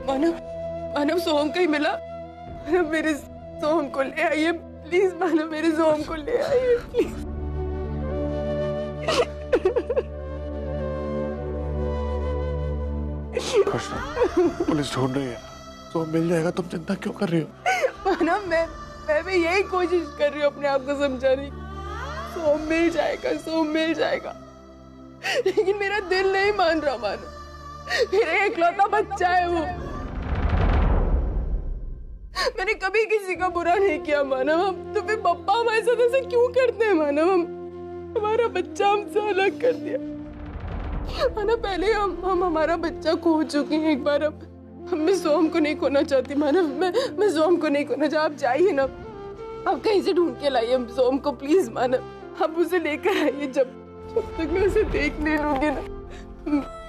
मानव, मानव सोहम कहीं मिला? मानव मेरे सोहम को ले आइए प्लीज। मानव मेरे सोहम को ले आइए प्लीज। पुलिस ढूंढ रही है, सोहम मिल जाएगा, तुम चिंता क्यों कर रही हो? मानव मैं भी यही कोशिश कर रही हूँ अपने आप को समझाने की। सोहम मिल जाएगा, सोहम मिल जाएगा, लेकिन मेरा दिल नहीं मान रहा। मानव मेरा इकलौता बच्चा है वो। मैंने कभी किसी का बुरा नहीं किया मानव। हम तो फिर पापा हमारे साथ ऐसा क्यों करते हैं मानव? हमारा बच्चा हमसे अलग कर दिया मानव। पहले हम हमारा बच्चा खो चुके हैं एक बार। अब मैं सोहम को नहीं खोना चाहती मानव। मैं सोहम को नहीं खोना चाहती। आप जाइए ना, आप कहीं से ढूंढ के लाइए सोहम को प्लीज मानव। आप उसे लेकर आइए। जब तक मैं उसे देख नहीं लूंगी ना,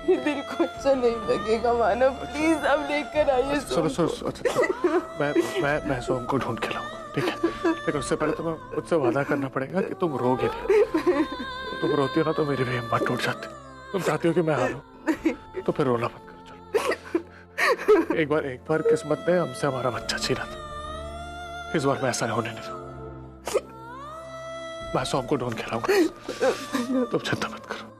मेरे दिल को अच्छा नहीं लगेगा मानव। प्लीज आप लेकर आइए। सुनो मैं सोहम को ढूंढ के लाऊंगा, ठीक है? लेकिन उससे पहले तुम्हें मुझसे वादा करना पड़ेगा कि तुम रोगे नहीं। तुम रोती हो ना तो मेरी भी हिम्मत टूट जाती। तुम चाहती हो कि मैं हारूं, तो फिर रोना मत करो। चलो, एक बार किस्मत ने हमसे हमारा बच्चा छीना था, इस बार मैं ऐसा होने नहीं दूंगा। मैं सोहम को ढूंढ के लाऊंगा, तुम चिंता मत करो।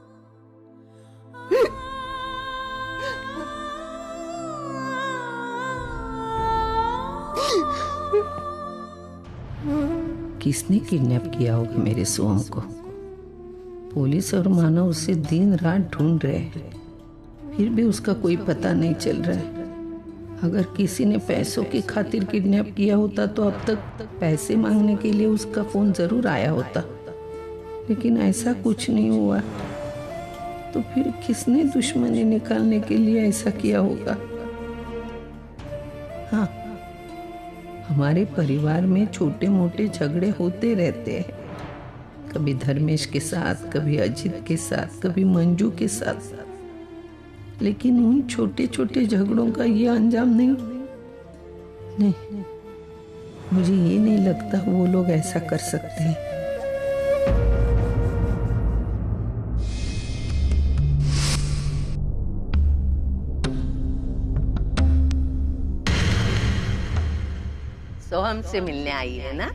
किसने किडनैप किया होगा मेरे सोहम को? पुलिस और मानव उसे दिन रात ढूंढ रहे हैं, फिर भी उसका कोई पता नहीं चल रहा है। अगर किसी ने पैसों की खातिर किडनैप किया होता तो अब तक पैसे मांगने के लिए उसका फोन जरूर आया होता, लेकिन ऐसा कुछ नहीं हुआ। तो फिर किसने दुश्मनी निकालने के लिए ऐसा किया होगा? हाँ, हमारे परिवार में छोटे मोटे झगड़े होते रहते हैं, कभी धर्मेश के साथ, कभी अजित के साथ, कभी मंजू के साथ, लेकिन उन छोटे छोटे झगड़ों का ये अंजाम नहीं, मुझे ये नहीं लगता वो लोग ऐसा कर सकते हैं। सोहम से मिलने आई है ना?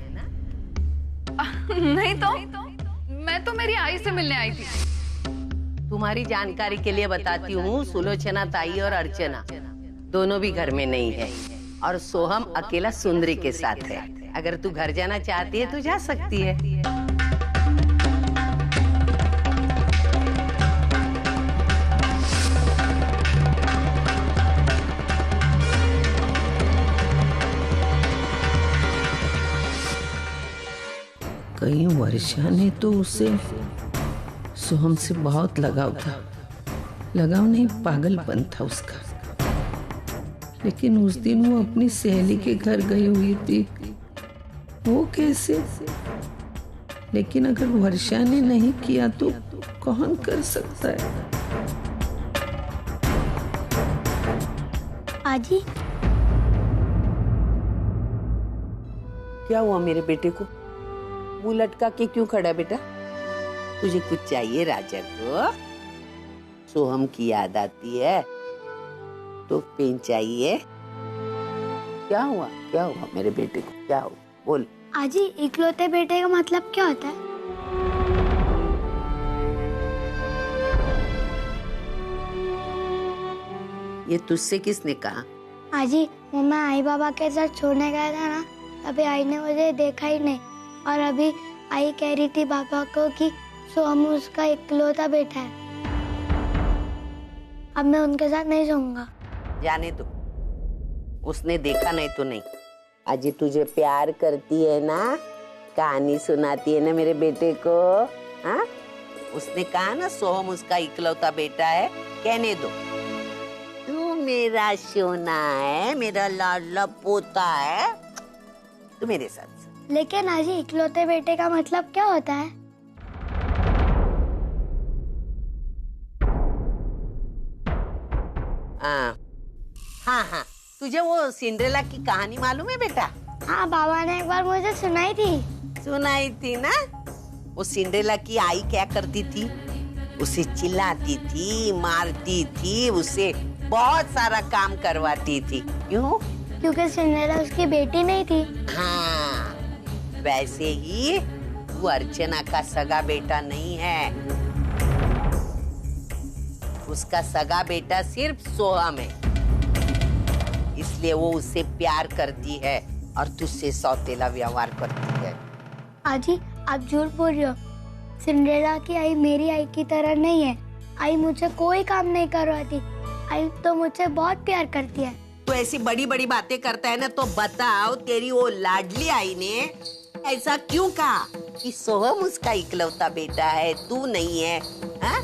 नहीं तो मैं तो मेरी आई से मिलने आई थी। तुम्हारी जानकारी के लिए बताती हूँ, सुलोचना ताई और अर्चना दोनों भी घर में नहीं है, और सोहम अकेला सुंदरी के साथ है। अगर तू घर जाना चाहती है तो जा सकती है। कहीं वर्षा ने तो उसे सोहम से बहुत लगाव था। लगाव नहीं, पागलपन था उसका। लेकिन उस दिन वो अपनी सहेली के घर गई हुई थी, वो कैसे? लेकिन अगर वर्षा ने नहीं किया तो कौन कर सकता है? आजी, क्या हुआ मेरे बेटे को? मुंह लटका के क्यों खड़ा बेटा? तुझे कुछ चाहिए राजा को? सोहम की याद आती है तो पेन चाहिए? क्या हुआ? क्या हुआ मेरे बेटे को? क्या हुआ? बोल। आजी, इकलौते बेटे का मतलब क्या होता है? ये तुझसे किसने कहा? आजी, वो मैं आई बाबा के साथ छोड़ने गया था ना, तभी आई ने मुझे देखा ही नहीं, और अभी आई कह रही थी पापा को कि सोहम उसका इकलौता बेटा है। अब मैं उनके साथ नहीं सोऊंगा। जाने दो, उसने देखा नहीं तो नहीं। अजी तुझे प्यार करती है ना, कहानी सुनाती है ना मेरे बेटे को। हाँ, उसने कहा ना सोहम उसका इकलौता बेटा है, कहने दो। तू मेरा सोना है, मेरा लाडला पोता है, तू मेरे साथ। लेकिन आजी, इकलौते बेटे का मतलब क्या होता है? हाँ हाँ हाँ, तुझे वो सिंड्रेला की कहानी मालूम है बेटा? हाँ, बाबा ने एक बार मुझे सुनाई थी। सुनाई थी ना? वो सिंड्रेला की आई क्या करती थी? उसे चिल्लाती थी, मारती थी, उसे बहुत सारा काम करवाती थी। क्यों? क्योंकि सिंड्रेला उसकी बेटी नहीं थी। हाँ, वैसे ही वो अर्चना का सगा बेटा नहीं है। उसका सगा बेटा सिर्फ सोहम है, इसलिए वो उससे प्यार करती है और तुझसे सौतेला व्यवहार करती है। आजी, आप झूठ बोल रहे हो। सिंड्रेला की आई मेरी आई की तरह नहीं है। आई मुझे कोई काम नहीं करवाती। आई तो मुझे बहुत प्यार करती है। तो ऐसी बड़ी बड़ी बातें करता है ना, तो बताओ तेरी वो लाडली आई ने ऐसा क्यों कहा कि सोहम उसका इकलौता बेटा है, तू नहीं है? हा?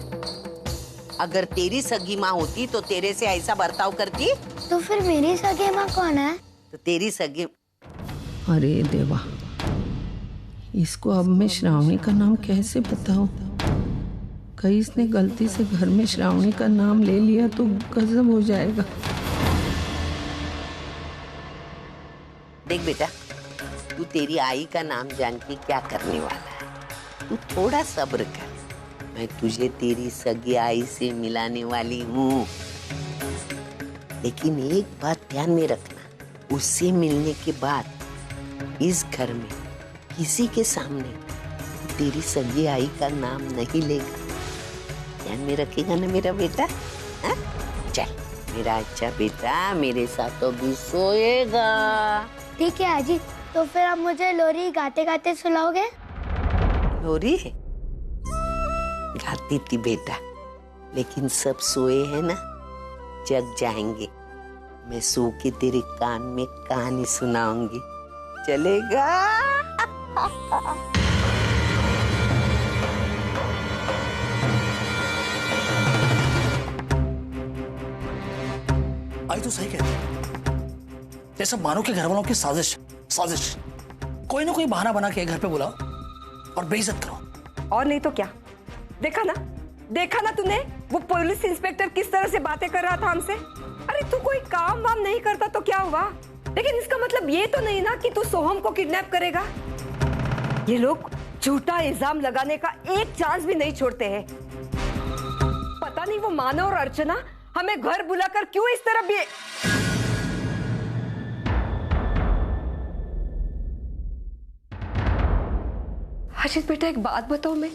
अगर तेरी सगी माँ होती तो तेरे से ऐसा बर्ताव करती? तो फिर मेरी सगी माँ कौन है? तो तेरी सगी, अरे देवा, इसको अब मैं श्रावणी का नाम कैसे बताऊं? कहीं इसने गलती से घर में श्रावणी का नाम ले लिया तो गजब हो जाएगा। देख बेटा, तू तेरी आई का नाम जान के क्या करने वाला है? तू थोड़ा सब्र कर, मैं तुझे तेरी सगी आई से मिलाने वाली हूँ। लेकिन एक बात ध्यान में रखना, उससे मिलने के बाद इस घर में किसी के सामने तेरी सगी आई का नाम नहीं लेगा। ध्यान में रखेगा ना मेरा बेटा? हा? चल मेरा अच्छा बेटा, मेरे साथ तो भी सोएगा। ठीक है आजी, तो फिर आप मुझे लोरी गाते गाते सुलाओगे? लोरी गाती थी बेटा, लेकिन सब सोए हैं ना, जग जाएंगे। मैं सो के तेरे कान में कहानी सुनाऊंगी, चलेगा? आई तो सही कहती है, जैसे मानो के घर वालों की साजिश साजिश। कोई ना कोई बहाना बना के घर पे बुलाओ और बेइज्जत करो। और नहीं तो क्या? देखा ना तूने वो पुलिस इंस्पेक्टर किस तरह से बातें कर रहा था हमसे? अरे तू कोई काम वाम नहीं करता तो क्या हुआ, लेकिन इसका मतलब ये तो नहीं ना कि तू सोहम को किडनैप करेगा। ये लोग झूठा इल्जाम लगाने का एक चांस भी नहीं छोड़ते हैं। पता नहीं वो मानव और अर्चना हमें घर बुलाकर क्यों इस तरह भी। अजित बेटा, एक बात बताओ, मैं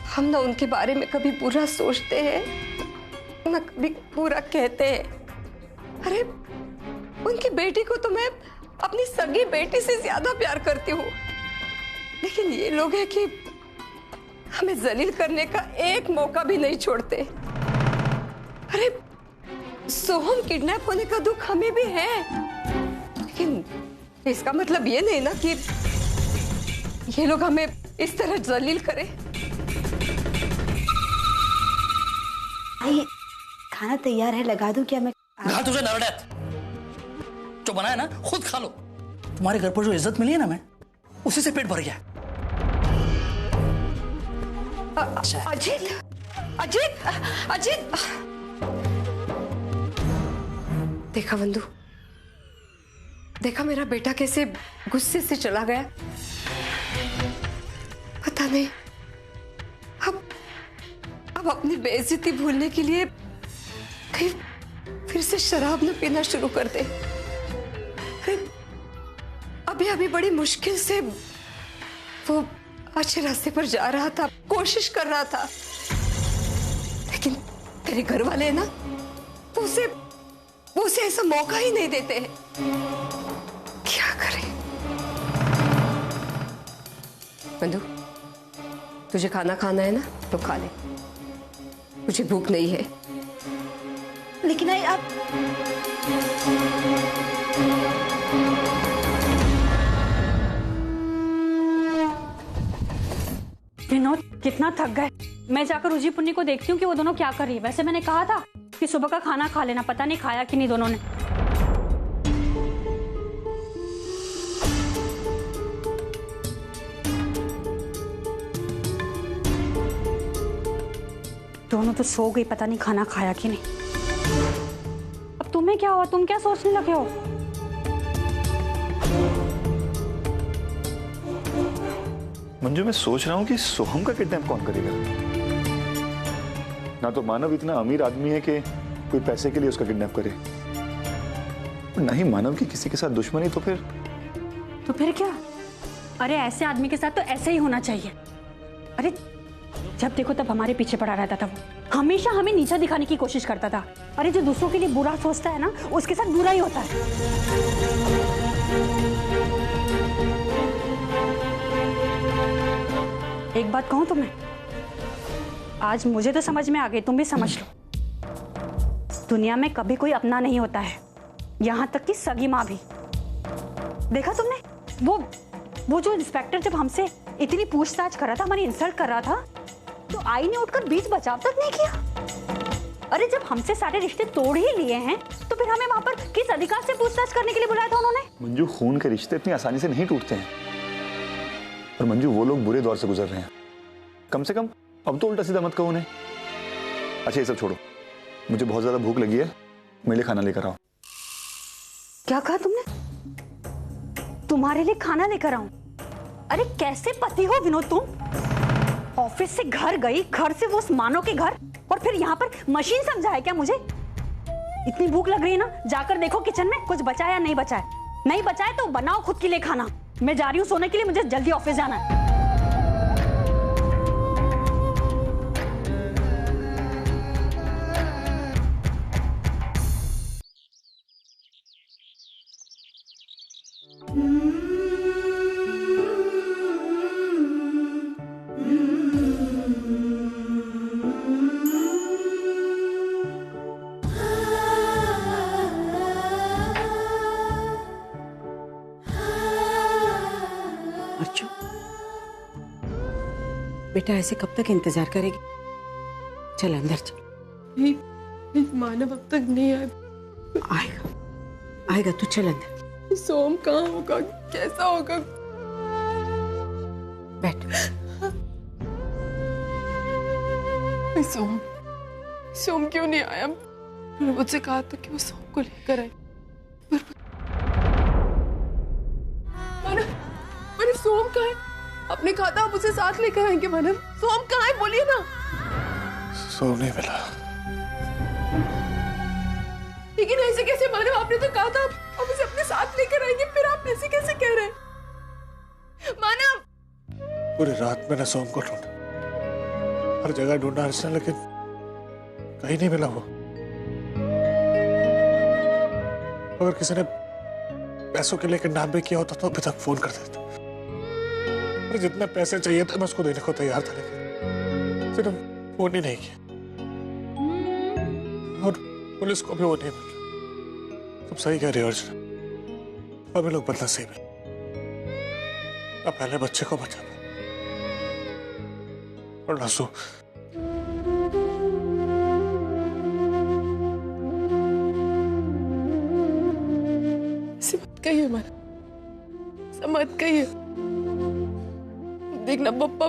हम ना उनके बारे में कभी बुरा सोचते हैं ना कभी बुरा कहते हैं। अरे उनकी बेटी को तो मैं अपनी सगी बेटी से ज्यादा प्यार करती हूँ, लेकिन ये लोग हैं कि हमें जलील करने का एक मौका भी नहीं छोड़ते। अरे सोहम किडनैप होने का दुख हमें भी है, लेकिन इसका मतलब ये नहीं ना कि ये लोग हमें इस तरह जलील करें। आई, खाना तैयार है, लगा दूं क्या मैं? घर तुझे नरडैत जो बनाया ना खुद खा लो। तुम्हारे घर पर जो इज्जत मिली है ना, मैं उसी से पेट भर गया। अजित, अजित, अजित, देखा बंधु, देखा मेरा बेटा कैसे गुस्से से चला गया। पता नहीं अब अपनी बेइज्जती भूलने के लिए कहीं फिर से शराब न पीना शुरू कर दे। अभी अभी बड़ी मुश्किल से वो अच्छे रास्ते पर जा रहा था, कोशिश कर रहा था, लेकिन तेरे घर वाले ना वो उसे ऐसा मौका ही नहीं देते हैं। क्या करें? बंधु, तुझे खाना खाना है ना तो खा ले, मुझे भूख नहीं है। लेकिन आई आप विनोद कितना थक गए। मैं जाकर रुचि पुन्नी को देखती हूँ कि वो दोनों क्या कर रही है। वैसे मैंने कहा था कि सुबह का खाना खा लेना, पता नहीं खाया कि नहीं दोनों ने। दोनों तो सो गई, पता नहीं खाना खाया कि नहीं। तुम्हें क्या हुआ? तुम क्या सोचने लगे हो? मंजू, मैं सोच रहा हूँ कि सोहम का किडनैप कौन करेगा? ना तो मानव इतना अमीर आदमी है कि कोई पैसे के लिए उसका किडनैप करे, ना ही मानव की किसी के साथ दुश्मनी। तो फिर क्या? अरे ऐसे आदमी के साथ तो ऐसे ही होना चाहिए। अरे जब देखो तब हमारे पीछे पड़ा रहता था, वो हमेशा हमें नीचा दिखाने की कोशिश करता था। अरे जो दूसरों के लिए बुरा सोचता है ना, उसके साथ बुरा ही होता है। एक बात कहूं तुम्हें, आज मुझे तो समझ में आ गई, तुम भी समझ लो। दुनिया में कभी कोई अपना नहीं होता है, यहां तक कि सगी माँ भी। देखा तुमने वो जो इंस्पेक्टर जब हमसे इतनी पूछताछ कर रहा था, हमारी इंसल्ट कर रहा था, तो आई ने उठकर बीच बचाव तक नहीं किया। अरे जब हमसे सारे रिश्ते तोड़ ही लिए हैं, तो फिर हमें वहां पर किस अधिकार से पूछताछ करने के लिए बुलाया था उन्होंने? मंजू, खून के रिश्ते इतनी आसानी से नहीं टूटते हैं। और मंजू, वो लोग बुरे दौर से गुजर रहे हैं, कम से कम अब तो उल्टा सीधा मत कहो उन्हें। अच्छा, ये सब छोड़ो, मुझे बहुत ज्यादा भूख लगी है, मेरे लिए खाना लेकर आओ। क्या कहा तुमने? तुम्हारे लिए खाना लेकर आऊं? अरे कैसे पति हो विनोद तुम? ऑफिस से घर गई, घर से वो उस मानव के घर, और फिर यहाँ पर मशीन समझा है क्या मुझे? इतनी भूख लग रही है ना, जाकर देखो किचन में कुछ बचा है या नहीं बचा है। नहीं बचा है तो बनाओ खुद के लिए खाना। मैं जा रही हूँ सोने के लिए, मुझे जल्दी ऑफिस जाना है। अर्चू, बेटा ऐसे कब तक इंतजार करेगी? चल अंदर चल। नहीं, मानव अब तक नहीं आएगा तू, चल अंदर। सोम कहाँ होगा, कैसा होगा? बैठ। सोम क्यों नहीं आया? मैंने मुझसे कहा था कि वो सोम को लेकर आए। पर सोम कहाँ है? आपने कहा था आप उसे साथ लेकर आएंगे। मानव, सोम कहाँ है? बोलिए ना। सोम नहीं मिला। लेकिन ऐसे कैसे मानव? आपने तो कहा था आप उसे अपने साथ लेकर आएंगे, फिर आप ऐसे कैसे कह रहे हैं? मानव, पूरी रात मैंने सोम को ढूंढा, हर जगह ढूंढा अर्चना, लेकिन कहीं नहीं मिला वो। अगर किसी ने पैसों के लिए किडनैप भी किया होता तो अभी तक फोन कर देता। अरे जितने पैसे चाहिए थे मैं उसको देने को तैयार था, लेकिन सिर्फ फोन ही नहीं किया, और पुलिस को भी वो नहीं मिला। तुम सही कह रही हो अर्चना, अभी लोग बदनसीब है। अब पहले बच्चे को बचा और नसू मत कहिए मानव, मत कहिए। देखना पप्पा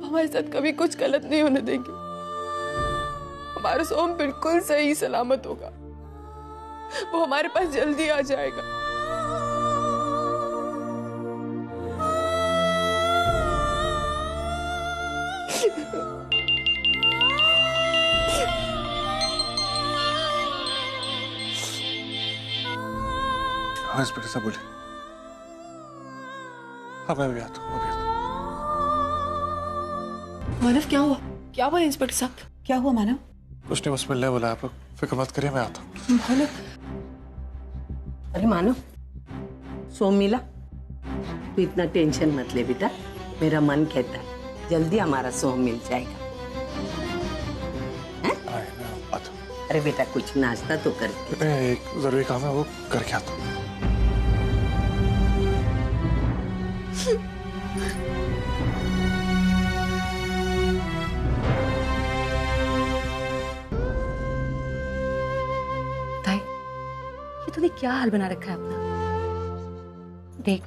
हमारे साथ कभी कुछ गलत नहीं होने देंगे। हमारा सोम बिल्कुल सही सलामत होगा, वो हमारे पास जल्दी आ जाएगा। हाँ इंस्पेक्टर साहब बोले। हाँ मैं भी आता हूँ। मानव, क्या हुआ? क्या हुआ इंस्पेक्टर साहब? क्या हुआ मानव? कुछ नहीं, बस मिलने बुलाया, आप फिक्र मत करिए, मैं आता हूँ। मानव, अरे मानो, सोम मिला? तू इतना टेंशन मत ले बेटा, मेरा मन कहता है जल्दी हमारा सोम मिल जाएगा। अरे बेटा कुछ नाश्ता तो कर। एक जरूरी काम है, वो करके आता हूँ। ये तूने क्या हाल बना रखा है अपना? देख,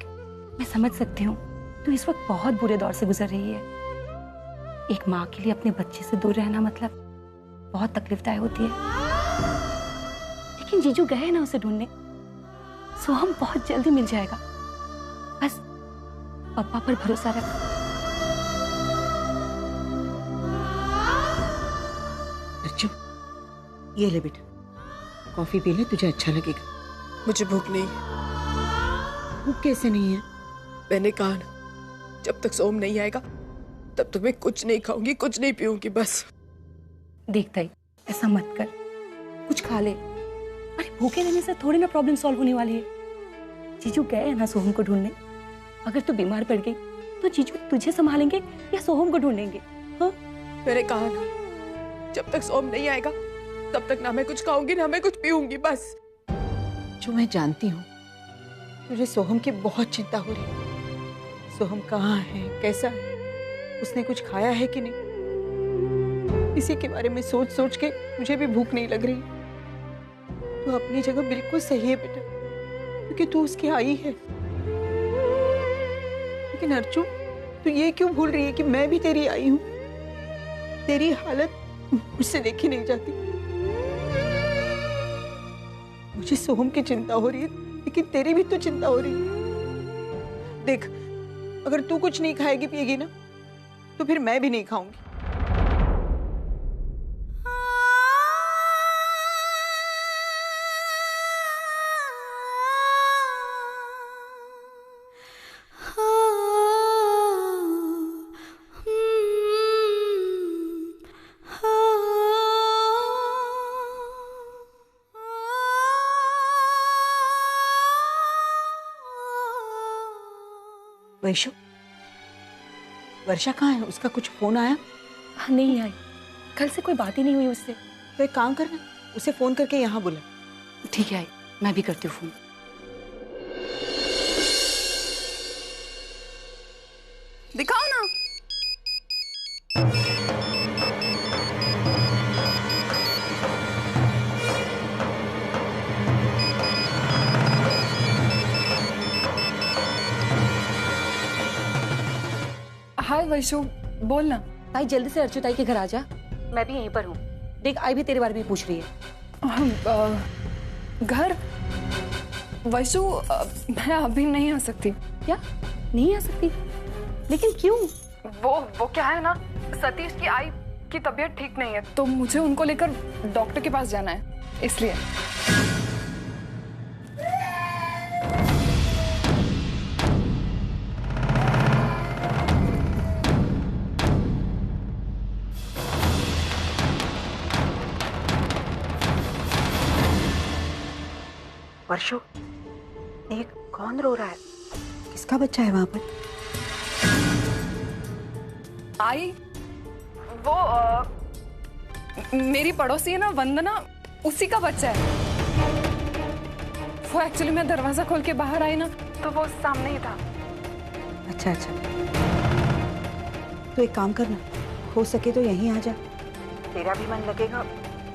मैं समझ सकती हूँ तू इस वक्त बहुत बुरे दौर से गुजर रही है। एक माँ के लिए अपने बच्चे से दूर रहना मतलब बहुत तकलीफदायक होती है, लेकिन जीजू गए ना उसे ढूंढने, सोहम बहुत जल्दी मिल जाएगा। बस पापा पर भरोसा रख। अर्जुन, ये ले बेटा, कॉफी पी ले, तुझे अच्छा लगेगा। मुझे भूख नहीं है। भूख कैसे नहीं है? मैंने कहा ना, जब तक सोम नहीं आएगा तब तक मैं कुछ नहीं खाऊंगी, कुछ नहीं पीऊंगी बस। देखता ही ऐसा मत कर, कुछ खा ले। अरे भूखे रहने से थोड़ी ना प्रॉब्लम सॉल्व होने वाली है। जीजू गए हैं ना सोहम को ढूंढने। अगर तू बीमार पड़ गई तो जीजू तुझे संभालेंगे या सोहम को ढूंढेंगे? हाँ? मैंने कहा ना, जब तक सोम नहीं आएगा तब तक ना मैं कुछ खाऊंगी ना मैं कुछ पीऊंगी बस। जो मैं जानती हूँ तुझे सोहम की बहुत चिंता हो रही है। सोहम कहाँ है, कैसा है, उसने कुछ खाया है कि नहीं, इसी के बारे में सोच सोच के मुझे भी भूख नहीं लग रही। तू अपनी जगह बिल्कुल सही है बेटा, क्योंकि तू उसकी आई है। लेकिन अर्जुन, तू ये क्यों भूल रही है कि मैं भी तेरी आई हूँ? तेरी हालत मुझसे देखी नहीं जाती। मुझे सोहम की चिंता हो रही है, लेकिन तेरी भी तो चिंता हो रही है। देख, अगर तू कुछ नहीं खाएगी पिएगी ना, तो फिर मैं भी नहीं खाऊंगी। वैशु, वर्षा कहाँ है? उसका कुछ फोन आया? नहीं आई, कल से कोई बात ही नहीं हुई उससे। तो एक काम करना, उसे फोन करके यहाँ बुला। ठीक है, मैं भी करती हूँ फोन। दिखाओ ना। हाय वैशु, बोल ना। भाई जल्दी से अर्चुताई के घर आ जा, मैं भी यहीं पर हूँ। देख, आई भी तेरे बारे में पूछ रही है। घर? वैशु, मैं अभी नहीं आ सकती। क्या नहीं आ सकती? लेकिन क्यों? वो क्या है ना, सतीश की आई की तबीयत ठीक नहीं है, तो मुझे उनको लेकर डॉक्टर के पास जाना है, इसलिए। वर्षो, ये कौन रो रहा है? किसका बच्चा है वहां पर? आई, वो मेरी पड़ोसी है ना वंदना, उसी का बच्चा है। वो एक्चुअली मैं दरवाजा खोल के बाहर आई ना, तो वो सामने ही था। अच्छा अच्छा, तो एक काम करना, हो सके तो यहीं आ जा, तेरा भी मन लगेगा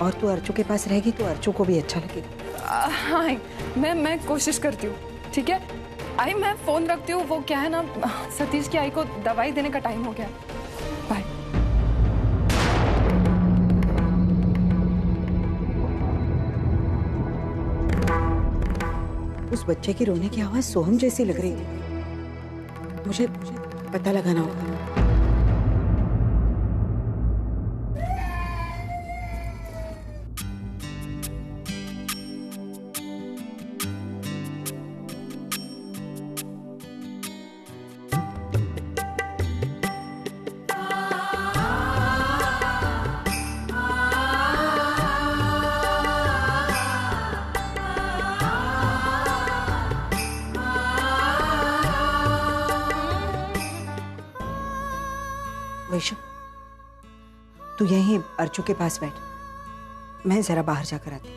और तू अर्चू के पास रहेगी तो अर्चू को भी अच्छा लगेगा। हाँ, मैं कोशिश करती हूँ। ठीक है आई, मैं फोन रखती हूँ। वो क्या है ना, सतीश की आई को दवाई देने का टाइम हो गया। बाय। उस बच्चे की रोने की आवाज सोहम जैसी लग रही थी। मुझे पता लगाना होगा। वैशु, तू यहीं अर्चू के पास बैठ, मैं जरा बाहर जाकर आती।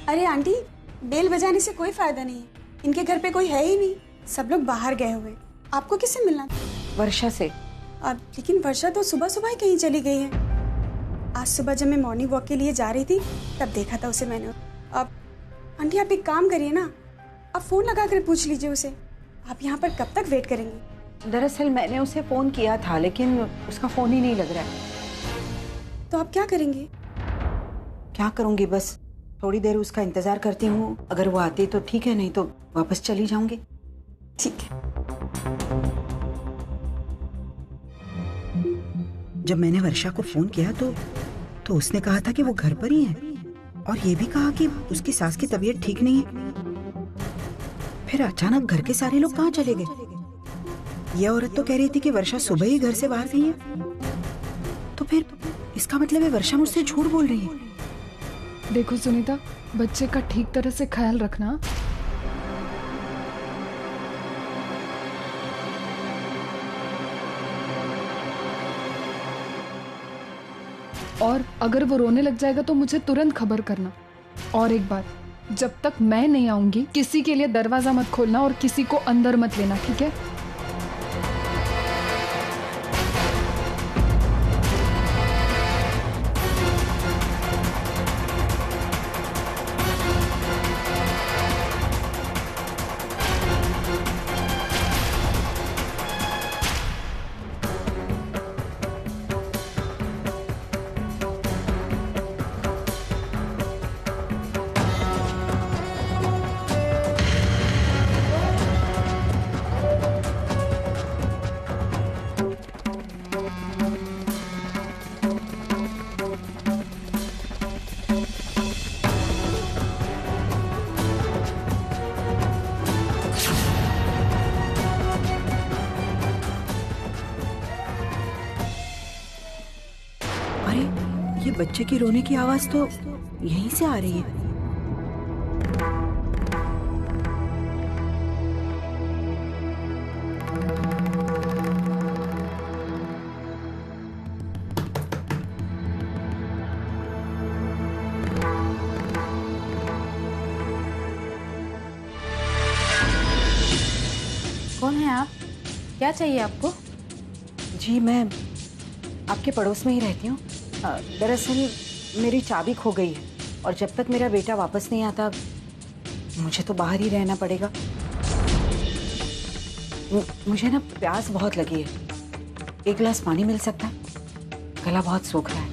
अरे आंटी, बेल बजाने से कोई फायदा नहीं है। इनके घर पे कोई है ही नहीं, सब लोग बाहर गए हुए। आपको किससे मिलना था? वर्षा से। लेकिन वर्षा तो सुबह सुबह ही कहीं चली गई है। आज सुबह जब मैं मॉर्निंग वॉक के लिए जा रही थी तब देखा था उसे मैंने। अब आंटी आप एक काम करिए ना, आप फोन लगा कर पूछ लीजिए उसे। आप यहाँ पर कब तक वेट करेंगी? दरअसल मैंने उसे फोन किया था लेकिन उसका फोन ही नहीं लग रहा है। तो आप क्या करेंगी? क्या करूंगी, बस थोड़ी देर उसका इंतजार करती हूँ। अगर वो आती तो ठीक है, नहीं तो वापस चली जाऊंगी। ठीक है। जब मैंने वर्षा को फोन किया तो उसने कहा था कि वो घर पर ही है और ये भी कहा कि उसकी सास की तबीयत ठीक नहीं है। फिर अचानक घर के सारे लोग कहाँ चले गए? ये औरत तो कह रही थी कि वर्षा सुबह ही घर से बाहर गई है। तो फिर इसका मतलब है वर्षा मुझसे झूठ बोल रही है। देखो सुनीता, बच्चे का ठीक तरह से ख्याल रखना। और अगर वो रोने लग जाएगा तो मुझे तुरंत खबर करना। और एक बात, जब तक मैं नहीं आऊंगी किसी के लिए दरवाजा मत खोलना और किसी को अंदर मत लेना, ठीक है? ये बच्चे की रोने की आवाज तो यहीं से आ रही है। कौन है आप? क्या चाहिए आपको? जी मैं आपके पड़ोस में ही रहती हूँ। दरअसल मेरी चाबी खो गई है और जब तक मेरा बेटा वापस नहीं आता मुझे तो बाहर ही रहना पड़ेगा। मुझे ना प्यास बहुत लगी है, एक गिलास पानी मिल सकता है? गला बहुत सूख रहा है।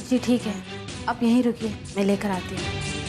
जी ठीक है, आप यहीं रुकिए, मैं लेकर आती हूँ।